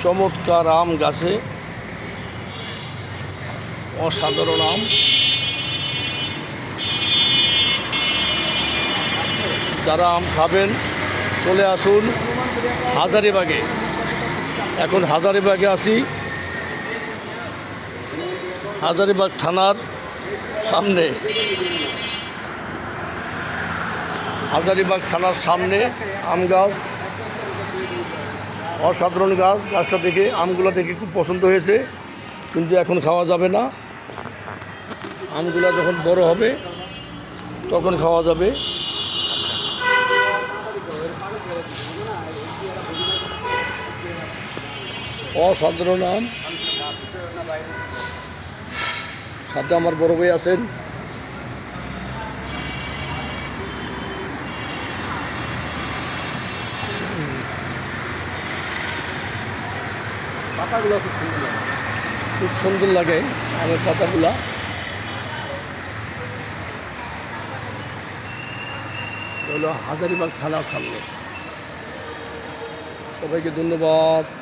চমৎকার আম গাছে, অসাধারণ আম। যারা আম খাবেন চলে আসুন হাজারীবাগে। এখন হাজারীবাগে আছি, হাজারীবাগ থানার সামনে। হাজারীবাগ থানার সামনে আম গাছ, অসাধারণ গাছ। গাছটা দেখে, আমগুলো দেখে খুব পছন্দ হয়েছে, কিন্তু এখন খাওয়া যাবে না। আমগুলো যখন বড় হবে তখন খাওয়া যাবে। অসাধারণ আম। সাথে আমার বড় ভাই আছেন। পাতাগুলো খুব সুন্দর লাগে, আমের পাতাগুলা। হলো হাজারীবাগ থানার সামনে। সবাইকে ধন্যবাদ।